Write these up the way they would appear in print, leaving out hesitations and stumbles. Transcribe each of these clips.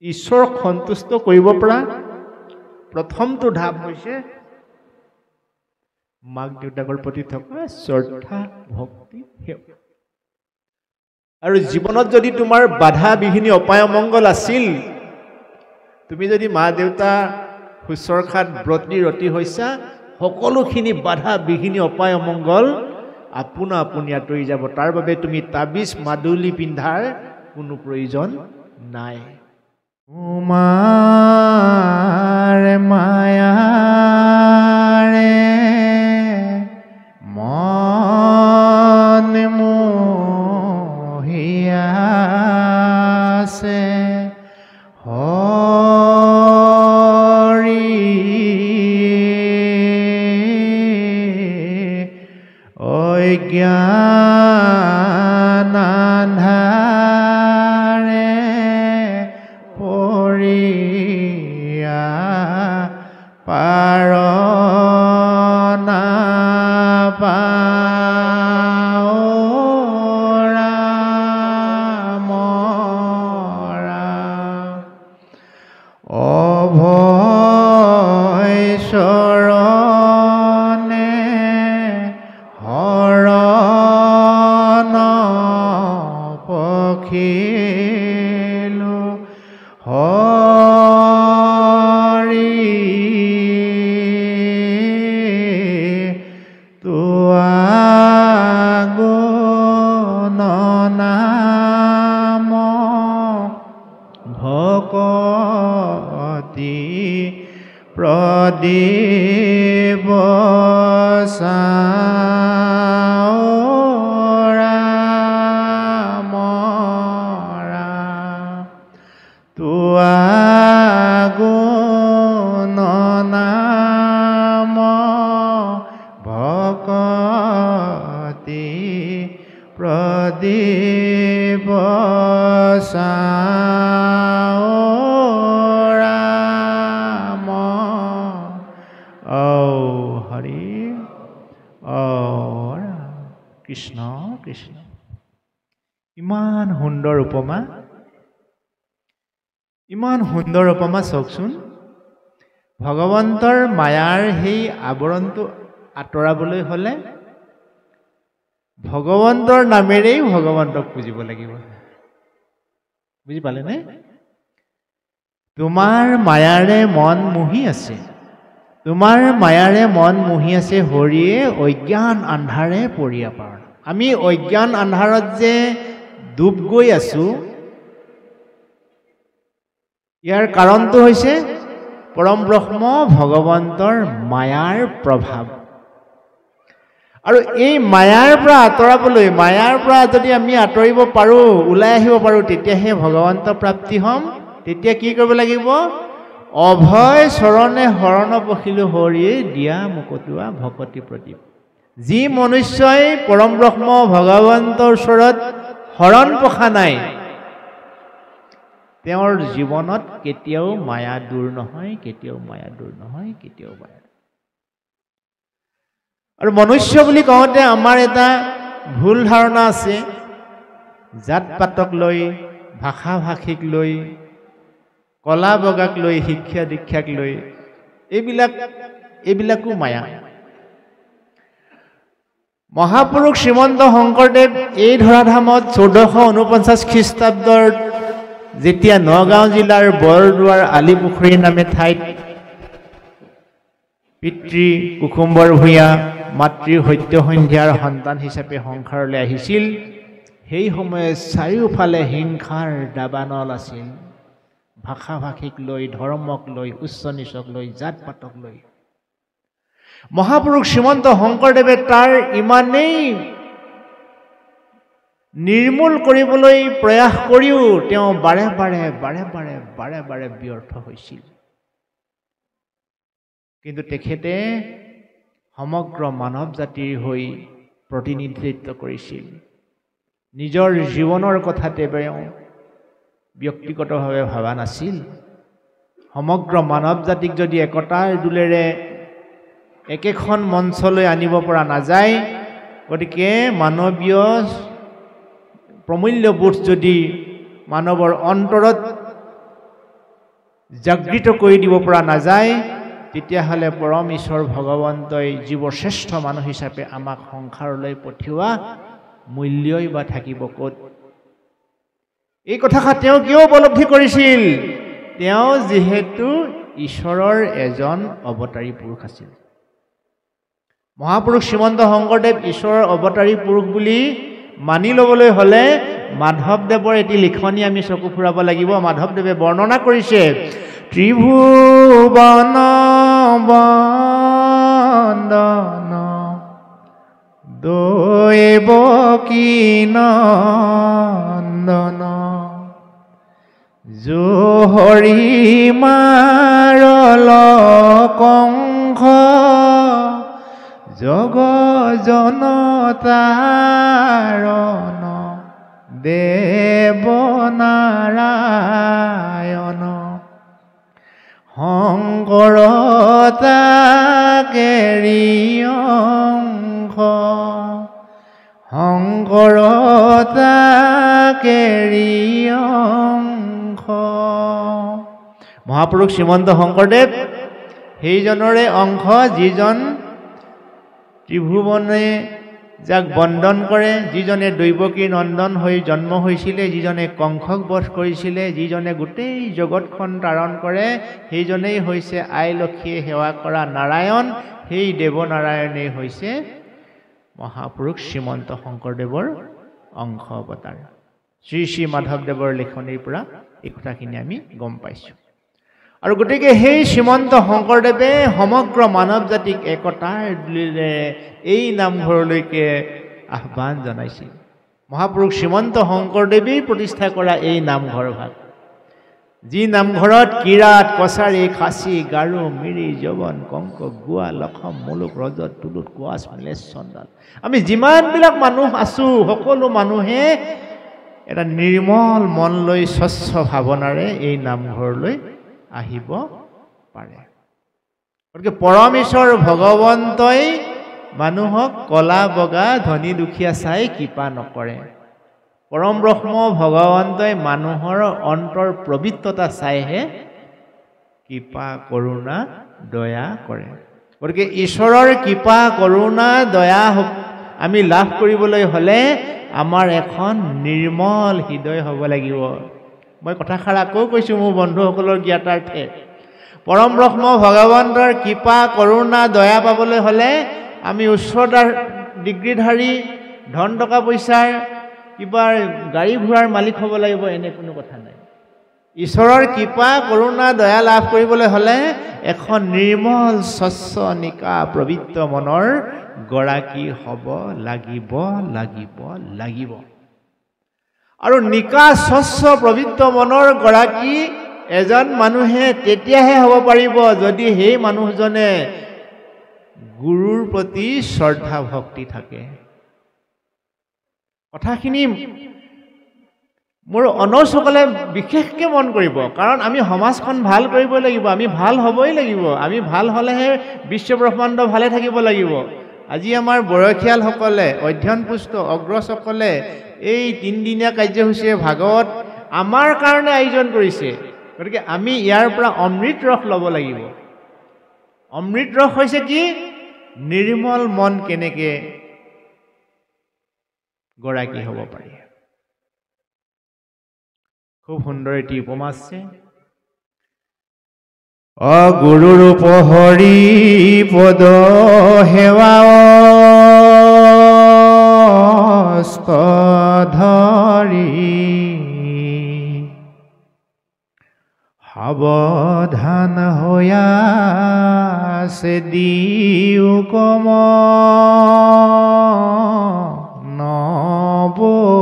ঈশ্বৰক সন্তুষ্ট কৰিব পৰা প্ৰথমটো ধাপ হৈছে মাক দেউতাকৰ প্ৰতি থকা শ্ৰদ্ধা ভক্তি সেৱা। আৰু জীৱনত যদি তোমাৰ বাধা বিঘিনি অপায় অমংগল আছিল, তুমি যদি মা দেউতা শুশ্ৰূষাত ব্ৰতী ৰতি হৈছা, সকলোখিনি বাধা বিঘিনি অপায় অমংগল আপোনা আপুনি আঁতৰি যাব। তাৰ বাবে তুমি তাবিজ মাদুলি পিন্ধাৰ কোনো প্ৰয়োজন নাই। তোমাৰ মায়াৰে মন মোহিয়াছে, হৰি অজ্ঞান আন্ধাৰে পৰিয়া পাৰ নাপাওঁ ৰাম ৰাম। অভয় চৰণে হৰণ পখিলো, হৰি তোৱা গুণ নাম ভকতি প্ৰদীপ চাওঁ ৰাম ৰাম। তোৱা গুণ নাম ভকতি প্ৰদীপ চাওঁ ৰাম। হৰি ৰাম। কৃষ্ণ কৃষ্ণ। ইমান সুন্দৰ উপমা, ইমান সুন্দৰ উপমা। চাওকচোন, ভগৱন্তৰ মায়াৰ সেই আৱৰণটো আঁতৰাবলৈ হ'লে ভগৱন্তৰ নামেৰেই ভগৱন্তক পুজিব লাগিব। বুজি পালেনে? তোমাৰ মায়াৰে মন মোহি আছে, তোমাৰ মায়াৰে মন মোহি আছে, হৰিয়ে অজ্ঞান আন্ধাৰে পৰিয়া পাৰ। আমি অজ্ঞান আন্ধাৰত যে ডুব গৈ আছো, ইয়াৰ কাৰণটো হৈছে পৰম ব্ৰহ্ম ভগৱন্তৰ মায়াৰ প্ৰভাৱ। আৰু এই মায়াৰ পৰা আঁতৰাবলৈ, মায়াৰ পৰা যদি আমি আঁতৰিব পাৰোঁ, ওলাই আহিব পাৰোঁ, তেতিয়াহে ভগৱন্ত প্ৰাপ্তি হ'ম। তেতিয়া কি কৰিব লাগিব? অভয় চৰণে শৰণ পখিলো, হৰিয়ে দিয়া মুকটোৱা ভকতি প্ৰদীপ। যি মনুষ্যই পৰম ব্ৰহ্ম ভগৱন্তৰ ওচৰত শৰণ পখা নাই, তেওঁৰ জীৱনত কেতিয়াও মায়া দূৰ নহয়, কেতিয়াও মায়া দূৰ নহয়, কেতিয়াও মায়া। আৰু মনুষ্য বুলি কওঁতে আমাৰ এটা ভুল ধাৰণা আছে, জাত পাতক লৈ, ভাষা ভাষিক লৈ, কলা বগাক লৈ, শিক্ষা দীক্ষাক লৈ, এইবিলাকো মায়া। মহাপুৰুষ শ্ৰীমন্ত শংকৰদেৱ এই ধৰাধামত 1449 খ্ৰীষ্টাব্দৰ যেতিয়া নগাঁও জিলাৰ বৰদোৱাৰ আলিপুখুৰী নামে ঠাইত পিতৃ কুকুম্বৰ ভূঞা, মাতৃ সত্য সন্ধ্যাৰ সন্তান হিচাপে সংসাৰলৈ আহিছিল, সেই সময়ে চাৰিওফালে হিংসাৰ দাবানল আছিল। ভাষা ভাষিক লৈ, ধৰ্মক লৈ, উচ্চ নিচক লৈ, জাত পাতক লৈ। মহাপুৰুষ শ্ৰীমন্ত শংকৰদেৱে তাৰ ইমানেই নিৰ্মূল কৰিবলৈ প্ৰয়াস কৰিও তেওঁ বাৰে বাৰে ব্যৰ্থ হৈছিল। কিন্তু তেখেতে সমগ্ৰ মানৱ জাতিৰ হৈ প্ৰতিনিধিত্ব কৰিছিল। নিজৰ জীৱনৰ কথাতে তেওঁ ব্যক্তিগতভাৱে ভাবা নাছিল। সমগ্ৰ মানৱ জাতিক যদি একতাৰ দোলেৰে একেখন মঞ্চলৈ আনিব পৰা নাযায়, গতিকে মানৱীয় প্ৰমূল্যবোধ যদি মানৱৰ অন্তৰত জাগৃত কৰি দিব পৰা নাযায় তেতিয়াহ'লে পৰম ঈশ্বৰ ভগৱন্তই জীৱশ্ৰেষ্ঠ মানুহ হিচাপে আমাক সংসাৰলৈ পঠিওৱা মূল্যই বা থাকিব ক'ত? এই কথাষাৰ তেওঁ কিয় উপলব্ধি কৰিছিল? তেওঁ যিহেতু ঈশ্বৰৰ এজন অৱতাৰী পুৰুষ আছিল। মহাপুৰুষ শ্ৰীমন্ত শংকৰদেৱ ঈশ্বৰৰ অৱতাৰী পুৰুষ বুলি মানি ল'বলৈ হ'লে মাধৱদেৱৰ এটি লিখনি আমি চকু ফুৰাব লাগিব। মাধৱদেৱে বৰ্ণনা কৰিছে, ত্ৰিভুৱন বন্দন দৈৱকী নন্দন জোহৰি মাৰল কংস জগ জনতাৰণ দেৱ নাৰায়ণ শংকৰ তাকেৰি অংশ শংকৰ তাকেৰি অংশ। মহাপুৰুষ শ্ৰীমন্ত শংকৰদেৱ সেইজনৰে অংশ যিজন ত্ৰিভুৱনে যাক বন্দন কৰে, যিজনে দৈৱকী নন্দন হৈ জন্ম হৈছিলে, যিজনে কংসক বধ কৰিছিলে, যিজনে গোটেই জগতখন তাৰণ কৰে, সেইজনেই হৈছে আই লক্ষীয়ে সেৱা কৰা নাৰায়ণ। সেই দেৱনাৰায়ণেই হৈছে মহাপুৰুষ শ্ৰীমন্ত শংকৰদেৱৰ অংশ অৱতাৰ। শ্ৰী শ্ৰী মাধৱদেৱৰ লিখনিৰ পৰা এই কথাখিনি আমি গম পাইছোঁ। আৰু গতিকে সেই শ্ৰীমন্ত শংকৰদেৱে সমগ্ৰ মানৱ জাতিক একতাৰ এই নামঘৰলৈকে আহ্বান জনাইছিল। মহাপুৰুষ শ্ৰীমন্ত শংকৰদেৱেই প্ৰতিষ্ঠা কৰা এই নামঘৰ ভাগ, যি নামঘৰত কিৰাত কছাৰী খাচী গাৰো মিৰি যৱন কংক গোৱা লখম মুলুক ৰজত তুলুত কোৱাচ মিলেশ চণ্ডাল, আমি যিমানবিলাক মানুহ আছোঁ সকলো মানুহে এটা নিৰ্মল মন লৈ স্বচ্ছ ভাৱনাৰে এই নামঘৰলৈ আহিব পাৰে। গতিকে পৰমেশ্বৰ ভগৱন্তই মানুহক কলা বগা ধনী দুখীয়া চাই কৃপা নকৰে। পৰম ব্ৰহ্ম ভগৱন্তই মানুহৰ অন্তৰ পবিত্ৰতা চাইহে কৃপা কৰোণা দয়া কৰে। গতিকে ঈশ্বৰৰ কৃপা কৰোণা দয়া আমি লাভ কৰিবলৈ হ'লে আমাৰ এখন নিৰ্মল হৃদয় হ'ব লাগিব। মই কথাষাৰ আকৌ কৈছোঁ মোৰ বন্ধুসকলৰ জ্ঞাতাৰ্থে, পৰম ব্ৰহ্ম ভগৱন্তৰ কৃপা কৰোণা দয়া পাবলৈ হ'লে আমি উচ্চতাৰ ডিগ্ৰীধাৰী ধন টকা পইচাৰ কিবা গাড়ী ঘোঁৰাৰ মালিক হ'ব লাগিব এনে কোনো কথা নাই। ঈশ্বৰৰ কৃপা কৰোণা দয়া লাভ কৰিবলৈ হ'লে এখন নিৰ্মল স্বচ্ছ নিকা পবিত্ৰ মনৰ গৰাকী হ'ব লাগিব লাগিব লাগিব। আৰু নিকা স্বচ্ছ পবিত্ৰ মনৰ গৰাকী এজন মানুহে তেতিয়াহে হ'ব পাৰিব যদি সেই মানুহজনে গুৰুৰ প্ৰতি শ্ৰদ্ধা ভক্তি থাকে। কথাখিনি মোৰ অনচসকলে বিশেষকৈ মন কৰিব, কাৰণ আমি সমাজখন ভাল কৰিব লাগিব, আমি ভাল হ'বই লাগিব। আমি ভাল হ'লেহে বিশ্ব ব্ৰহ্মাণ্ড ভালে থাকিব লাগিব। আজি আমাৰ বয়সীয়ালসকলে অধ্যয়নপুষ্ট অগ্ৰজসকলে এই তিনিদিনীয়া কাৰ্যসূচীৰে ভাগৱত আমাৰ কাৰণে আয়োজন কৰিছে। গতিকে আমি ইয়াৰ পৰা অমৃত ৰস ল'ব লাগিব। অমৃত ৰস হৈছে কি? নিৰ্মল মন কেনেকে গৰাকী হ'ব পাৰি। খুব সুন্দৰ এটি উপমা আছে। অগুৰুৰ উপহৰি পদ সেৱা ধৰি সাৱধান হৈয়া আছে দিও কম নবৈৰী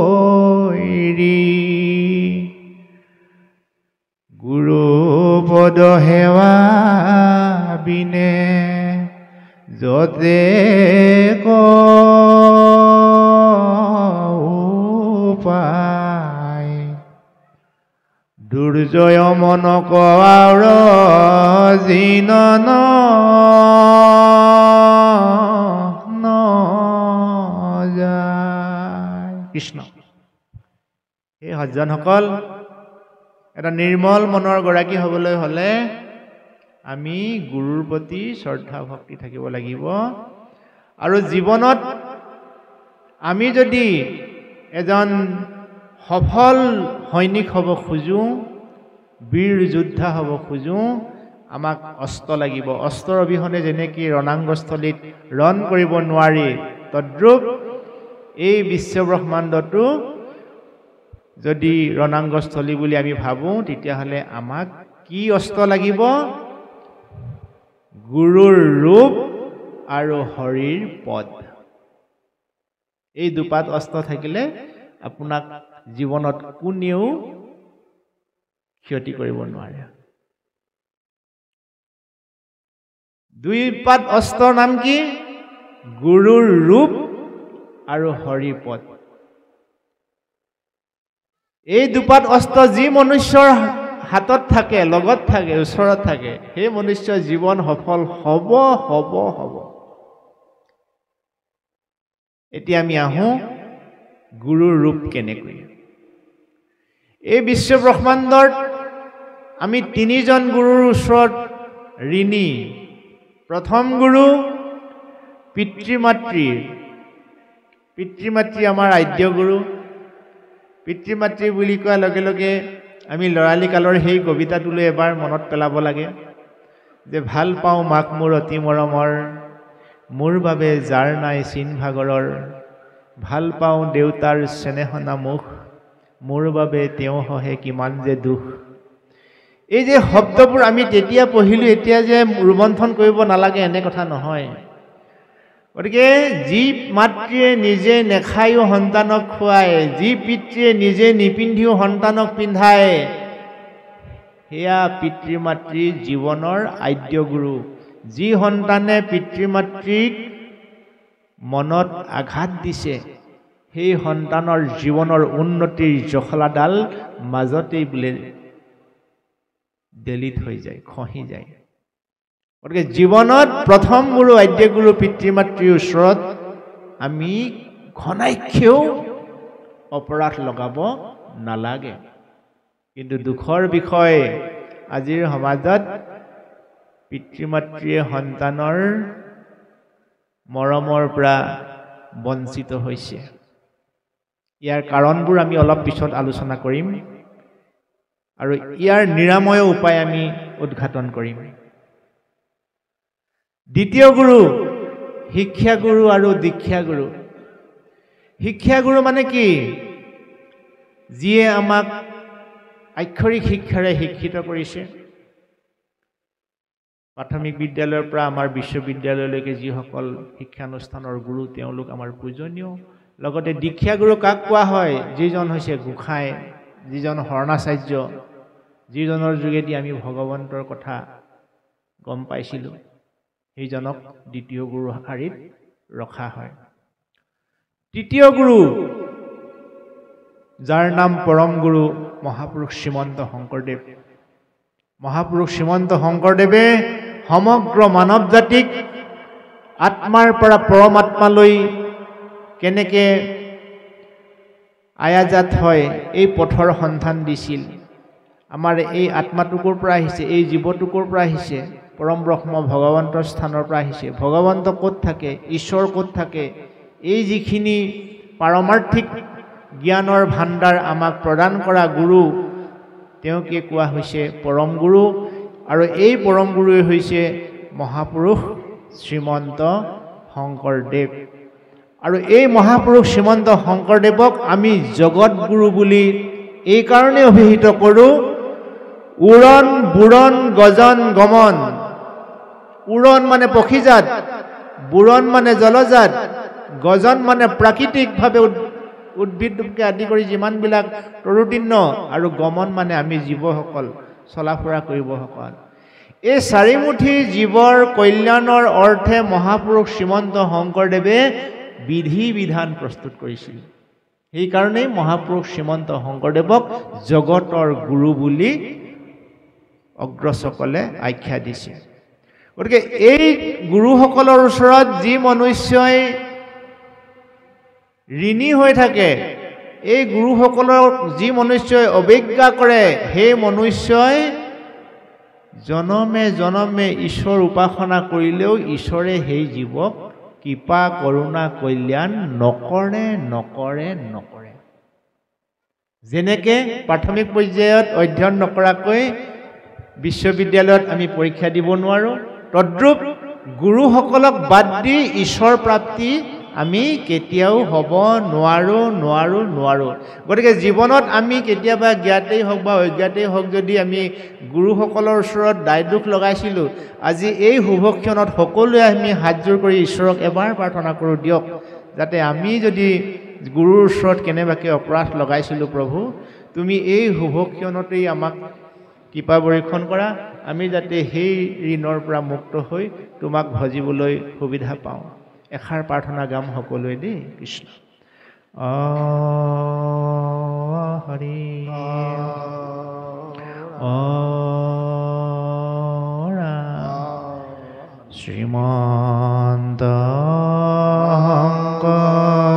গুৰু পদ সেৱা বিনে যতে পায় দুৰ্জয় মন কোৱাৰ জিনন যায়। কৃষ্ণ। এই সজ্জনসকল, এটা নিৰ্মল মনৰ গৰাকী হ'বলৈ হ'লে আমি গুৰুৰ প্ৰতি শ্ৰদ্ধা ভক্তি থাকিব লাগিব। আৰু জীৱনত আমি যদি এজন সফল সৈনিক হ'ব খোজোঁ, বীৰ যোদ্ধা হ'ব খোজোঁ, আমাক অস্ত্ৰ লাগিব। অস্ত্ৰৰ অবিহনে যেনেকৈ ৰণাংগস্থলীত ৰণ কৰিব নোৱাৰি, তদ্ৰূপ এই বিশ্বব্ৰহ্মাণ্ডটো যদি ৰণাংগস্থলী বুলি আমি ভাবোঁ, তেতিয়াহ'লে আমাক কি অস্ত্ৰ লাগিব? গুৰুৰ ৰূপ আৰু হৰিৰ পদ। এই দুপাত অস্ত্ৰ থাকিলে আপোনাক জীৱনত কোনেও ক্ষতি কৰিব নোৱাৰে। দুইপাত অস্ত্ৰৰ নাম কি? গুৰুৰ ৰূপ আৰু হৰিৰ পদ। এই দুপাত অস্ত্ৰ যি মনুষ্যৰ হাতত থাকে, লগত থাকে, ওচৰত থাকে, সেই মনুষ্যৰ জীৱন সফল হ'ব হ'ব হ'ব। এতিয়া আমি আহোঁ গুৰুৰ ৰূপ কেনেকৈ। এই বিশ্বব্ৰহ্মাণ্ডত আমি তিনিজন গুৰুৰ ওচৰত ঋণী। প্ৰথম গুৰু পিতৃ মাতৃ। পিতৃ মাতৃ আমাৰ আদ্য গুৰু। পিতৃ মাতৃ বুলি কোৱাৰ লগে লগে আমি ল'ৰালি কালৰ সেই কবিতাটোলৈ এবাৰ মনত পেলাব লাগে যে ভাল পাওঁ মাক মোৰ অতি মৰমৰ, মোৰ বাবে যাৰ নাই চিন ভাগৰৰ, ভাল পাওঁ দেউতাৰ চেনেহনা মুখ, মোৰ বাবে তেওঁ সহে কিমান যে দুখ। এই যে শব্দবোৰ আমি তেতিয়া পঢ়িলোঁ, এতিয়া যে ৰোমন্থন কৰিব নালাগে এনে কথা নহয়। গতিকে যি মাতৃয়ে নিজে নেখায়ো সন্তানক খুৱায়, যি পিতৃয়ে নিজে নিপিন্ধিও সন্তানক পিন্ধায়, সেয়া পিতৃ মাতৃ জীৱনৰ আদ্য গুৰু। যি সন্তানে পিতৃ মাতৃক মনত আঘাত দিছে, সেই সন্তানৰ জীৱনৰ উন্নতিৰ জখলাডাল মাজতেই বোলে ডেলিট হৈ যায়, খহি যায়। গতিকে জীৱনত প্ৰথম গুৰু আদ্য গুৰু পিতৃ মাতৃৰ ওচৰত আমি ঘনাক্ষেও অপৰাধ লগাব নালাগে। কিন্তু দুখৰ বিষয়, আজিৰ সমাজত পিতৃ মাতৃয়ে সন্তানৰ মৰমৰ পৰা বঞ্চিত হৈছে। ইয়াৰ কাৰণবোৰ আমি অলপ পিছত আলোচনা কৰিম আৰু ইয়াৰ নিৰাময় উপায় আমি উদ্ঘাটন কৰিম। দ্বিতীয় গুৰু শিক্ষাগুৰু আৰু দীক্ষাগুৰু। শিক্ষাগুৰু মানে কি? যিয়ে আমাক আক্ষৰিক শিক্ষাৰে শিক্ষিত কৰিছে। প্ৰাথমিক বিদ্যালয়ৰ পৰা আমাৰ বিশ্ববিদ্যালয়লৈকে যিসকল শিক্ষানুষ্ঠানৰ গুৰু, তেওঁলোক আমাৰ পূজনীয়। লগতে দীক্ষাগুৰু কাক কোৱা হয়? যিজন হৈছে গোসাঁই, যিজন শৰণাচাৰ্য, যিজনৰ যোগেদি আমি ভগৱন্তৰ কথা গম পাইছিলোঁ, সেইজনক দ্বিতীয় গুৰু শাৰীত ৰখা হয়। তৃতীয় গুৰু, যাৰ নাম পৰম গুৰু মহাপুৰুষ শ্ৰীমন্ত শংকৰদেৱ। মহাপুৰুষ শ্ৰীমন্ত শংকৰদেৱে সমগ্ৰ মানৱ জাতিক আত্মাৰ পৰা পৰমাত্মালৈ কেনেকৈ আয়াজাত হয়, এই পথৰ সন্ধান দিছিল। আমাৰ এই আত্মাটুকুৰ পৰা আহিছে, এই জীৱটুকুৰ পৰা আহিছে, পৰম ব্ৰহ্ম ভগৱন্তৰ স্থানৰ পৰা আহিছে। ভগৱন্ত ক'ত থাকে, ঈশ্বৰ ক'ত থাকে, এই যিখিনি পাৰমাৰ্থিক জ্ঞানৰ ভাণ্ডাৰ আমাক প্ৰদান কৰা গুৰু, তেওঁকে কোৱা হৈছে পৰম গুৰু। আৰু এই পৰম গুৰুৱে হৈছে মহাপুৰুষ শ্ৰীমন্ত শংকৰদেৱ। আৰু এই মহাপুৰুষ শ্ৰীমন্ত শংকৰদেৱক আমি জগত গুৰু বুলি এইকাৰণে অভিহিত কৰোঁ। উৰণ বুৰণ গজন গমন। উৰণ মানে পক্ষীজাত, বুৰণ মানে জলজাত, গজন মানে প্ৰাকৃতিকভাৱে উদ্ভিদকে আদি কৰি যিমানবিলাক তৰুতীৰ্ণ, আৰু গমন মানে আমি জীৱসকল, চলাফুৰা কৰিবসকল। এই চাৰিমুঠি জীৱৰ কল্যাণৰ অৰ্থে মহাপুৰুষ শ্ৰীমন্ত শংকৰদেৱে বিধি বিধান প্ৰস্তুত কৰিছিল। সেইকাৰণেই মহাপুৰুষ শ্ৰীমন্ত শংকৰদেৱক জগতৰ গুৰু বুলি অগ্ৰজসকলে আখ্যা দিছে। গতিকে এই গুৰুসকলৰ ওচৰত যি মনুষ্যই ঋণী হৈ থাকে, এই গুৰুসকলক যি মনুষ্যই অৱজ্ঞা কৰে সেই মনুষ্যই জনমে জনমে ঈশ্বৰ উপাসনা কৰিলেও ঈশ্বৰে সেই জীৱক কৃপা কৰুণা কল্যাণ নকৰে নকৰে নকৰে। যেনেকৈ প্ৰাথমিক পৰ্যায়ত অধ্যয়ন নকৰাকৈ বিশ্ববিদ্যালয়ত আমি পৰীক্ষা দিব নোৱাৰোঁ, তদ্ৰূপ গুৰুসকলক বাদ দি ঈশ্বৰ প্ৰাপ্তি আমি কেতিয়াও হ'ব নোৱাৰোঁ। গতিকে জীৱনত আমি কেতিয়াবা জ্ঞাতেই হওক বা অজ্ঞাতেই হওক যদি আমি গুৰুসকলৰ ওচৰত দায় দোষ লগাইছিলোঁ, আজি এই শুভক্ষণত সকলোৱে আমি হাতযোৰ কৰি ঈশ্বৰক এবাৰ প্ৰাৰ্থনা কৰোঁ, দিয়ক যাতে আমি যদি গুৰুৰ ওচৰত কেনেবাকৈ অপৰাধ লগাইছিলোঁ, প্ৰভু তুমি এই শুভক্ষণতেই আমাক কৃপা বৰ্ষণ কৰা, আমি যাতে সেই ঋণৰ পৰা মুক্ত হৈ তোমাক ভজিবলৈ সুবিধা পাওঁ। এষাৰ প্ৰাৰ্থনা গাম সকলোৱে দেই। কৃষ্ণ হৰি শ্ৰীমন্ত শংকৰ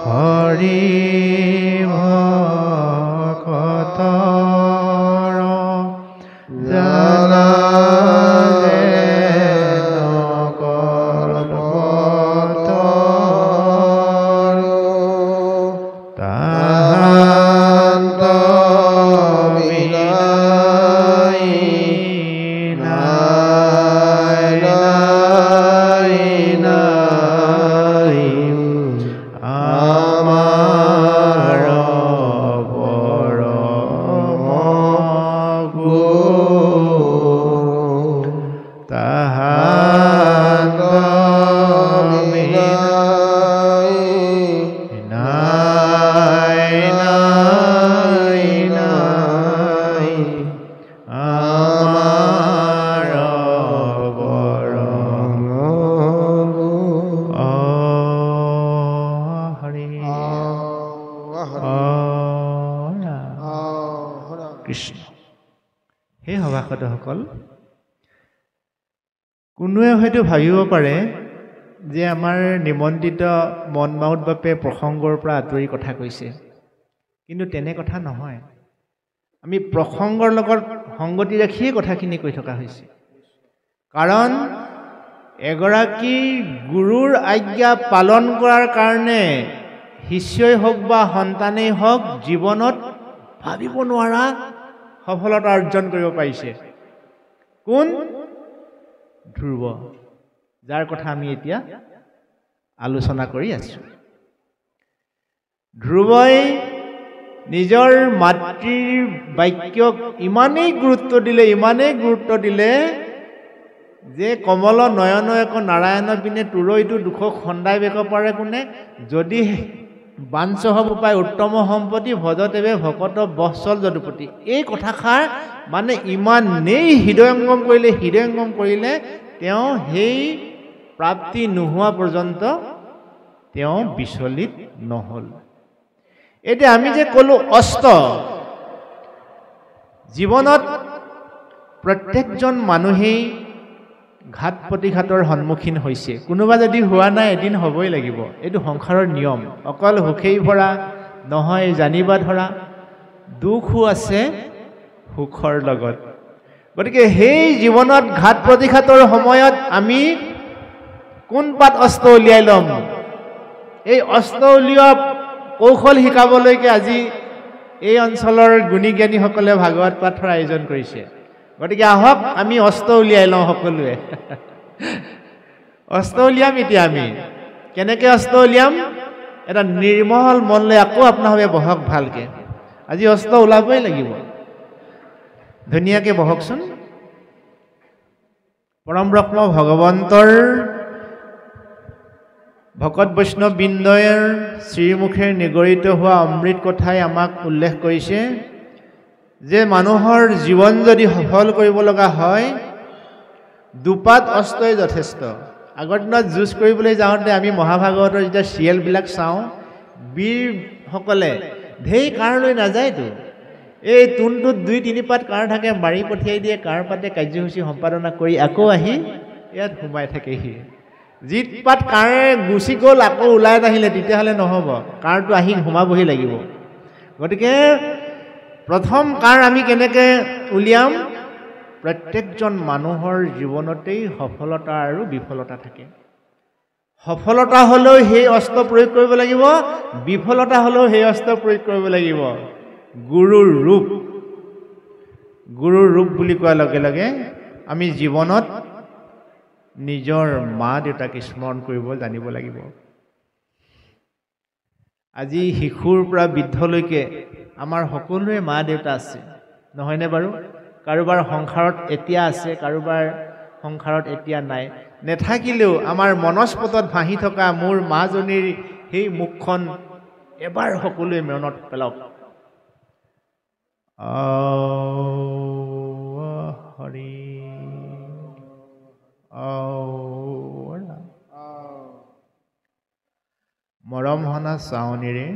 হৰি ভকতৰ জানা কৃষ্ণ। সেই সভাসদসকল, কোনোৱে হয়তো ভাবিব পাৰে যে আমাৰ নিমন্ত্ৰিত মন মাউত বাপে প্ৰসংগৰ পৰা আঁতৰি কথা কৈছে, কিন্তু তেনে কথা নহয়। আমি প্ৰসংগৰ লগত সংগতি ৰাখিয়ে কথাখিনি কৈ থকা হৈছে। কাৰণ এগৰাকী গুৰুৰ আজ্ঞা পালন কৰাৰ কাৰণে শিষ্যই হওক বা সন্তানেই হওক জীৱনত ভাবিব নোৱাৰা সফলতা অৰ্জন কৰিব পাৰিছে। কোন? ধ্ৰুৱ, যাৰ কথা আমি এতিয়া আলোচনা কৰি আছো। ধ্ৰুৱই নিজৰ মাতৃৰ বাক্যক ইমানেই গুৰুত্ব দিলে যে কমল নয়ন এক নাৰায়ণ পিনে তোৰৈটো দুখ খন্দাই বেক পাৰে কোনে, যদি বাঞ্চ হব পায় উত্তম সম্পত্তি ভজতেৱে ভকত বৎসল যদুপতি। এই কথাষাৰ মানে ইমানেই হৃদয়ংগম কৰিলে তেওঁ সেই প্ৰাপ্তি নোহোৱা পৰ্যন্ত তেওঁ বিচলিত নহ'ল। এতিয়া আমি যে ক'লো অস্ত, জীৱনত প্ৰত্যেকজন মানুহেই ঘাত প্ৰতিঘাতৰ সন্মুখীন হৈছে। কোনোবা যদি হোৱা নাই এদিন হ'বই লাগিব, এইটো সংসাৰৰ নিয়ম। অকল সুখেই ভৰা নহয় জানিবা ধৰা, দুখো আছে সুখৰ লগত। গতিকে সেই জীৱনত ঘাত প্ৰতিঘাতৰ সময়ত আমি কোন পাত অস্ত্ৰ উলিয়াই ল'ম, এই অস্ত্ৰ উলিওৱা কৌশল শিকাবলৈকে আজি এই অঞ্চলৰ গুণী জ্ঞানীসকলে ভাগৱত পাঠৰ আয়োজন কৰিছে। গতিকে আহক আমি অস্ত্ৰ উলিয়াই লওঁ সকলোৱে। অস্ত্ৰ উলিয়াম এতিয়া আমি। কেনেকৈ অস্ত্ৰ উলিয়াম? এটা নিৰ্মল মন লৈ আকৌ আপোনাভাৱে বহক ভালকৈ। আজি অস্ত্ৰ ওলাবই লাগিব। ধুনীয়াকৈ বহকচোন। পৰম ব্ৰহ্ম ভগৱন্তৰ ভকত বৈষ্ণৱ বৃন্দৰ শ্ৰীমুখে নিগৰিত হোৱা অমৃত কথাই আমাক উল্লেখ কৰিছে যে মানুহৰ জীৱন যদি সফল কৰিব লগা হয় দুপাত অস্ত্ৰই যথেষ্ট। আগৰ দিনত যুঁজ কৰিবলৈ যাওঁতে আমি মহাভাগৱতৰ যেতিয়া চিৰিয়েলবিলাক চাওঁ, বীৰসকলে ঢেৰ কাঁড় লৈ নাযায়তো, এই তোনটোত ২-৩ পাত কাঁড় থাকে, মাৰি পঠিয়াই দিয়ে। কাঁড় পাতে কাৰ্যসূচী সম্পাদনা কৰি আকৌ আহি ইয়াত সোমাই থাকেহি। জিত পাত কাঁড়ে গুচি গ'ল আকৌ ওলাই নাহিলে তেতিয়াহ'লে নহ'ব, কাঁড়টো আহি সোমাবহি লাগিব। গতিকে প্ৰথম কাঁড় আমি কেনেকৈ উলিয়াম? প্ৰত্যেকজন মানুহৰ জীৱনতেই সফলতা আৰু বিফলতা থাকে। সফলতা হ'লেও সেই অস্ত্ৰ প্ৰয়োগ কৰিব লাগিব, বিফলতা হ'লেও সেই অস্ত্ৰ প্ৰয়োগ কৰিব লাগিব। গুৰুৰ ৰূপ, গুৰুৰ ৰূপ বুলি কোৱাৰ লগে লগে আমি জীৱনত নিজৰ মা দেউতাক স্মৰণ কৰিব জানিব লাগিব। আজি শিশুৰ পৰা বৃদ্ধলৈকে আমাৰ সকলোৰে মা দেউতা আছে, নহয়নে বাৰু? কাৰোবাৰ সংসাৰত এতিয়া আছে, কাৰোবাৰ সংসাৰত এতিয়া নাই। নেথাকিলেও আমাৰ মনস্পটত ভাহি থকা মোৰ মাজনীৰ সেই মুখখন এবাৰ সকলোৱে মনত পেলাওক। হৰি মৰম হনা চাৱনীৰে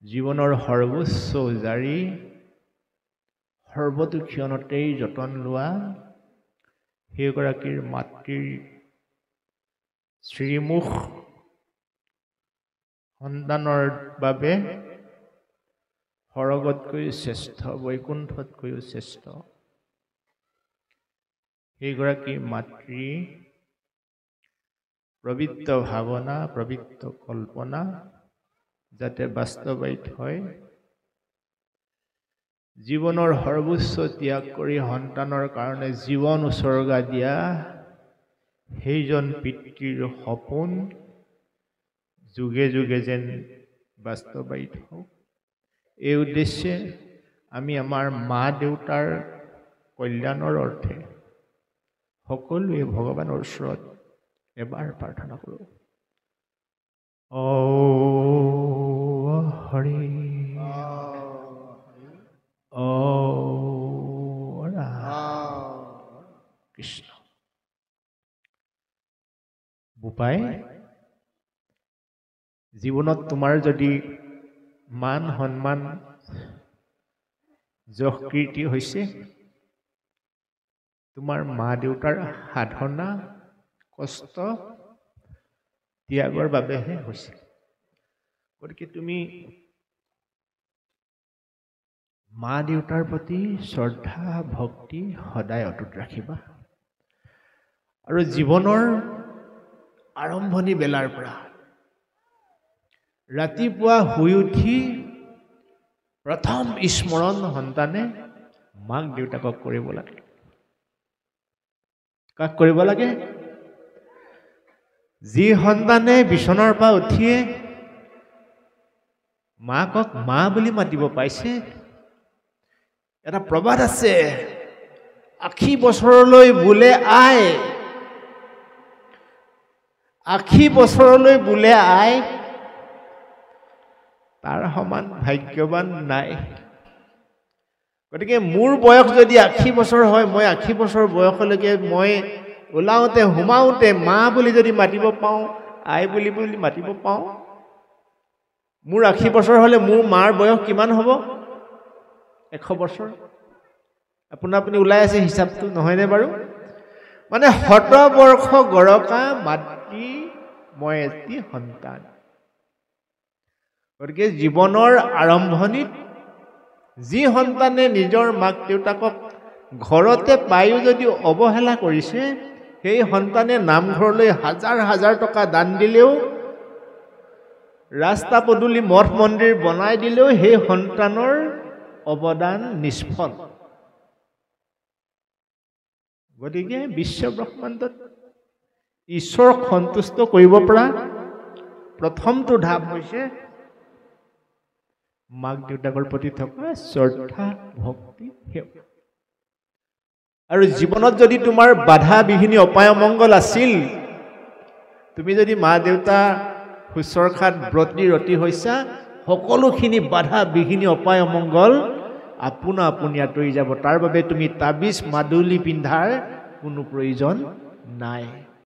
জীৱনৰ সৰ্বোচ্চ জাৰি সৰ্বতো ক্ষণতেই যতন লোৱা সেইগৰাকীৰ মাতৃৰ শ্ৰীমুখ সন্তানৰ বাবে স্বৰ্গতকৈ শ্ৰেষ্ঠ, বৈকুণ্ঠতকৈও শ্ৰেষ্ঠ। সেইগৰাকী মাতৃ পবিত্ৰ ভাৱনা, পবিত্ৰ কল্পনা যাতে বাস্তৱায়িত হয়, জীৱনৰ সৰ্বোচ্চ ত্যাগ কৰি সন্তানৰ কাৰণে জীৱন উচৰ্গা দিয়া সেইজন পিতৃৰ সপোন যুগে যুগে যেন বাস্তৱায়িত হওক, এই উদ্দেশ্যে আমি আমাৰ মা দেউতাৰ কল্যাণৰ অৰ্থে সকলোৱে ভগৱানৰ ওচৰত এবাৰ প্ৰাৰ্থনা কৰোঁ। হৰি কৃষ্ণ। বোপাই, জীৱনত তোমাৰ যদি মান সন্মান যশ কীৰ্তি হৈছে, তোমাৰ মা দেউতাৰ সাধনা কষ্ট ত্যাগৰ বাবেহে হৈছে। গতিকে তুমি মা দেউতাৰ প্ৰতি শ্ৰদ্ধা ভক্তি সদায় অটুট ৰাখিবা। আৰু জীৱনৰ আৰম্ভণি বেলাৰ পৰা ৰাতিপুৱা শুই উঠি প্ৰথম স্মৰণ সন্তানে মাক দেউতাকক কৰিব লাগে। কাক কৰিব লাগে? যি সন্তানে বিচনাৰ পৰা উঠিয়ে মাকক মা বুলি মাতিব পাইছে। এটা প্ৰবাদ আছে, 80 বছৰলৈ বোলে আই, 80 বছৰলৈ বোলে আই, তাৰ সমান ভাগ্যৱান নাই। গতিকে মোৰ বয়স যদি 80 বছৰ হয়, মই 80 বছৰ বয়সলৈকে মই ওলাওঁতে সোমাওঁতে মা বুলি যদি মাতিব পাওঁ, আই বুলি মাতিব পাওঁ, মোৰ 80 বছৰ হ'লে মোৰ মাৰ বয়স কিমান হ'ব? 100 বছৰ। আপুনি ওলাই আছে হিচাপটো, নহয়নে বাৰু? মানে 100 বৰ্ষ গৰকা মাতৃ মই এটি সন্তান। গতিকে জীৱনৰ আৰম্ভণিত যি সন্তানে নিজৰ মাক দেউতাকক ঘৰতে পায়ো যদি অৱহেলা কৰিছে, সেই সন্তানে নামঘৰলৈ হাজাৰ হাজাৰ টকা দান দিলেও, ৰাস্তা পদূলি মঠ মন্দিৰ বনাই দিলেও সেই সন্তানৰ অৱদান নিষ্ফল। গতিকে বিশ্ব ব্ৰহ্মাণ্ডত ঈশ্বৰক সন্তুষ্ট কৰিব পৰা প্ৰথমটো ধাপ হৈছে মাক দেউতাকৰ প্ৰতি থকা শ্ৰদ্ধা ভক্তি সেৱা। আৰু জীৱনত যদি তোমাৰ বাধা বিঘিনি অপায় অমংগল আছিল, তুমি যদি মা দেউতা শুশ্ৰূষাত ব্ৰতী ৰতি হৈছা, সকলোখিনি বাধা বিঘিনি অপায় অমংগল আপোনা আপুনি আঁতৰি যাব। তাৰ বাবে তুমি তাবিজ মাদুলি পিন্ধাৰ কোনো প্ৰয়োজন নাই।